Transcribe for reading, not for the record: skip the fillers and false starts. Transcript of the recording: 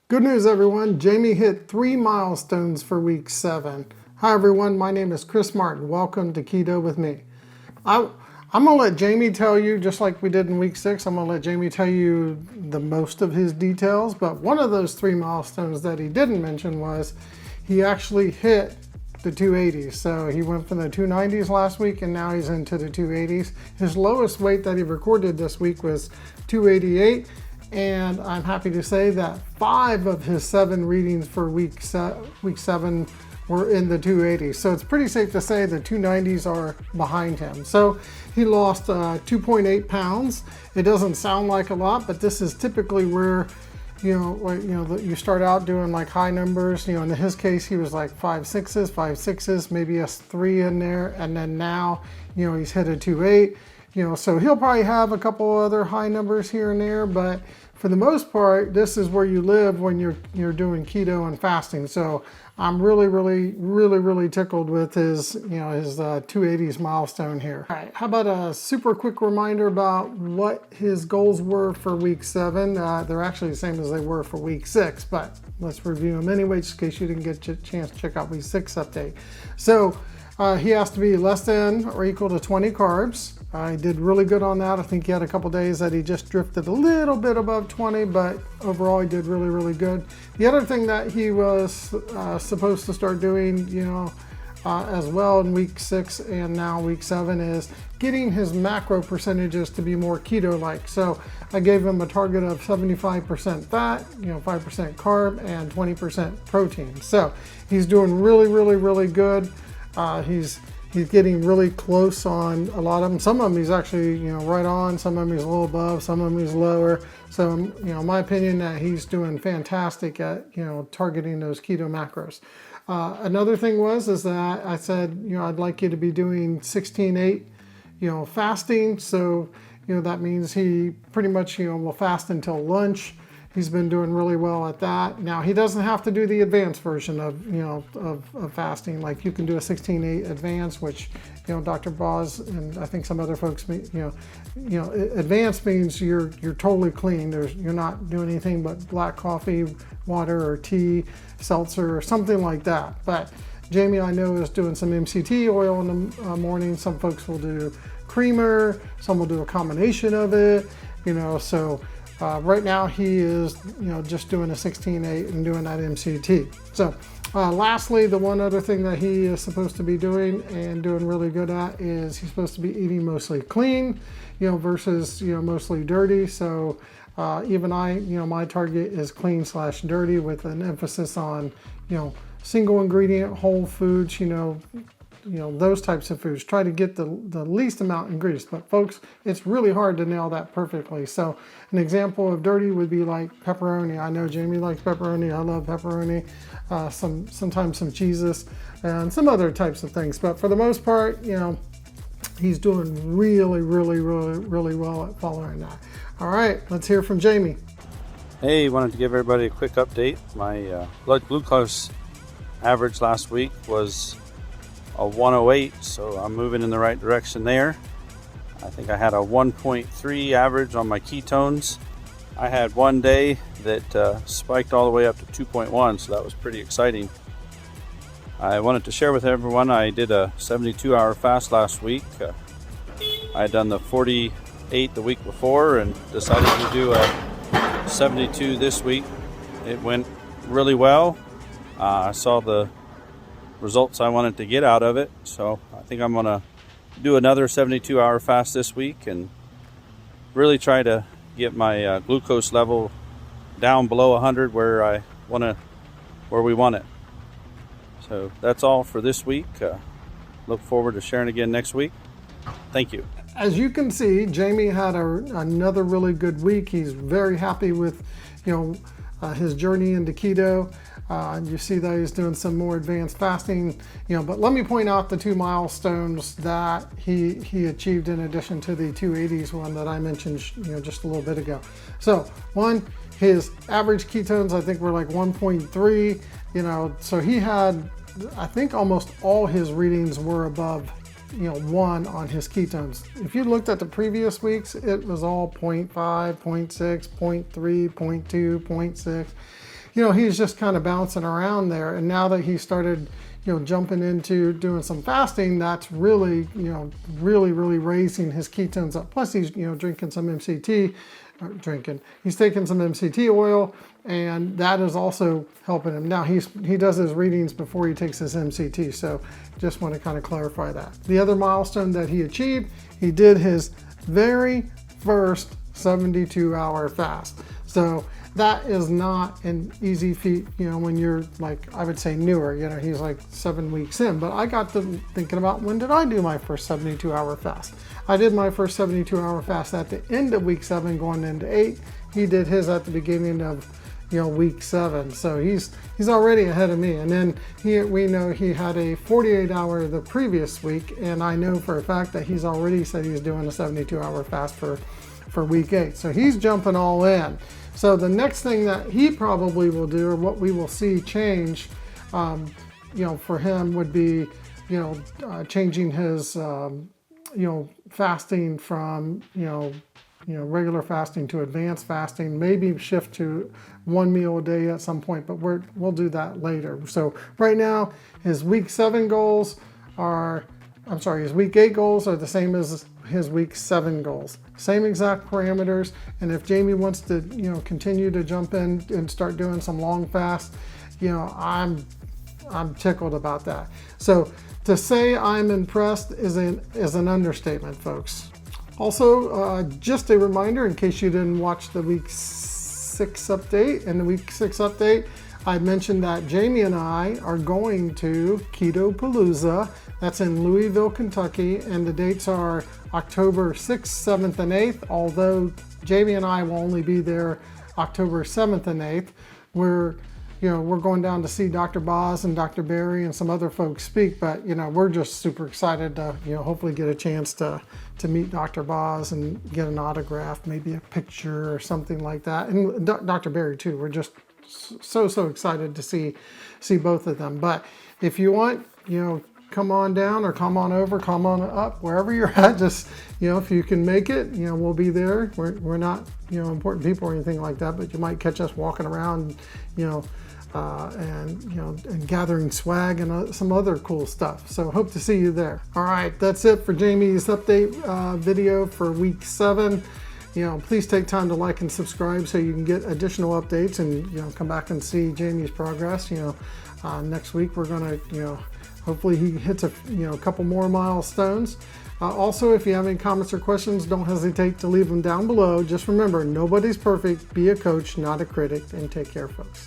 Good news, everyone. Jamie hit 3 milestones for week 7. Hi, everyone. My name is Chris Martin. Welcome to Keto with me. I'm going to let Jamie tell you, just like we did in week 6, I'm going to let Jamie tell you the most of his details. But one of those 3 milestones that he didn't mention was he actually hit the 280s. So he went from the 290s last week and now he's into the 280s. His lowest weight that he recorded this week was 288. And I'm happy to say that 5 of his 7 readings for week 7 were in the 280s. So it's pretty safe to say the 290s are behind him. So he lost 2.8 pounds. It doesn't sound like a lot, but this is typically where you start out doing like high numbers. In his case, he was like 5.6s, maybe a 3 in there, and then now he's hit a 2.8. So he'll probably have a couple other high numbers here and there, but for the most part, this is where you live when you're doing keto and fasting. So I'm really tickled with his 280s milestone here. All right, how about a super quick reminder about what his goals were for week 7? They're actually the same as they were for week 6, but let's review them anyway, just in case you didn't get a chance to check out week 6 update. So he has to be less than or equal to 20 carbs. He did really good on that. I think he had a couple days that he just drifted a little bit above 20, but overall he did really good. The other thing that he was supposed to start doing, as well in week 6 and now week 7 is getting his macro percentages to be more keto-like. So I gave him a target of 75% fat, 5% carb, and 20% protein. So he's doing really good. He's getting really close on a lot of them. Some of them he's actually, right on. Some of them he's a little above. Some of them he's lower. So, in my opinion, that he's doing fantastic at, targeting those keto macros. Another thing is that I said, I'd like you to be doing 16-8, fasting. So, that means he pretty much, will fast until lunch. He's been doing really well at that. Now he doesn't have to do the advanced version of fasting. Like you can do a 16-8 advanced, which Dr. Boz and I think some other folks, advanced means you're totally clean. You're not doing anything but black coffee, water, or tea, seltzer, or something like that. But Jamie, I know, is doing some MCT oil in the morning. Some folks will do creamer. Some will do a combination of it. So. Right now he is, just doing a 16-8 and doing that MCT. So lastly, the one other thing that he is supposed to be doing and doing really good at is he's supposed to be eating mostly clean, versus, mostly dirty. So even my target is clean/dirty with an emphasis on, single ingredient, whole foods, those types of foods. Try to get the least amount in grease. But folks, it's really hard to nail that perfectly. So an example of dirty would be like pepperoni. I know Jamie likes pepperoni. I love pepperoni. Sometimes some cheeses and some other types of things. But for the most part, he's doing really well at following that. All right, let's hear from Jamie. Hey, wanted to give everybody a quick update. My blood glucose average last week was a 108, so I'm moving in the right direction there. I think I had a 1.3 average on my ketones. I had one day that spiked all the way up to 2.1, so that was pretty exciting. I wanted to share with everyone I did a 72-hour fast last week. I had done the 48 the week before and decided to do a 72 this week. It went really well. I saw the results I wanted to get out of it, so I think I'm gonna do another 72-hour fast this week and really try to get my glucose level down below 100 where we want it. So that's all for this week. Look forward to sharing again next week. Thank you. As you can see, Jamie had another really good week. He's very happy with his journey into keto. You see that he's doing some more advanced fasting, but let me point out the 2 milestones that he achieved in addition to the 280s one that I mentioned, just a little bit ago. So one, his average ketones, I think were like 1.3, so he had, I think almost all his readings were above 1 on his ketones. If you looked at the previous weeks, it was all 0.5, 0.6, 0.3, 0.2, 0.6. he's just kind of bouncing around there. And now that he started, jumping into doing some fasting, that's really, really raising his ketones up. Plus he's, drinking some MCT, he's taking some MCT oil, and that is also helping him. Now he does his readings before he takes his MCT, so just want to kind of clarify that. The other milestone that he achieved, he did his very first 72-hour fast. So that is not an easy feat, when you're like, I would say newer, he's like 7 weeks in, but I got to thinking about, when did I do my first 72-hour fast? I did my first 72-hour fast at the end of week 7 going into 8. He did his at the beginning of, week 7. So he's already ahead of me. And then we know he had a 48-hour the previous week, and I know for a fact that he's already said he's doing a 72-hour fast for week 8. So he's jumping all in. So the next thing that he probably will do, or what we will see change, for him would be, changing his, fasting from, regular fasting to advanced fasting, maybe shift to 1 meal a day at some point, but we'll do that later. So right now, his week 7 goals are, his week 8 goals are the same as his week 7 goals. Same exact parameters. And if Jamie wants to, continue to jump in and start doing some long fasts, I'm tickled about that. So to say I'm impressed is an understatement, folks. Also, just a reminder, in case you didn't watch the week 6 update, in the week 6 update, I mentioned that Jamie and I are going to Keto Pa-LOU-Za. That's in Louisville, Kentucky, and the dates are October 6th, 7th, and 8th, although Jamie and I will only be there October 7th and 8th. We're going down to see Dr. Boz and Dr. Barry and some other folks speak, but, we're just super excited to, hopefully get a chance to meet Dr. Boz and get an autograph, maybe a picture or something like that. And Dr. Barry too. We're just so excited to see both of them. But if you want, come on down or come on over, come on up, wherever you're at, just, if you can make it, we'll be there. We're not, important people or anything like that, but you might catch us walking around, and gathering swag and some other cool stuff. So hope to see you there. All right, that's it for Jamie's update video for week 7. Please take time to like and subscribe so you can get additional updates and, come back and see Jamie's progress. Next week we're gonna, hopefully he hits a couple more milestones. Also, if you have any comments or questions, don't hesitate to leave them down below. Just remember, nobody's perfect. Be a coach, not a critic, and take care, folks.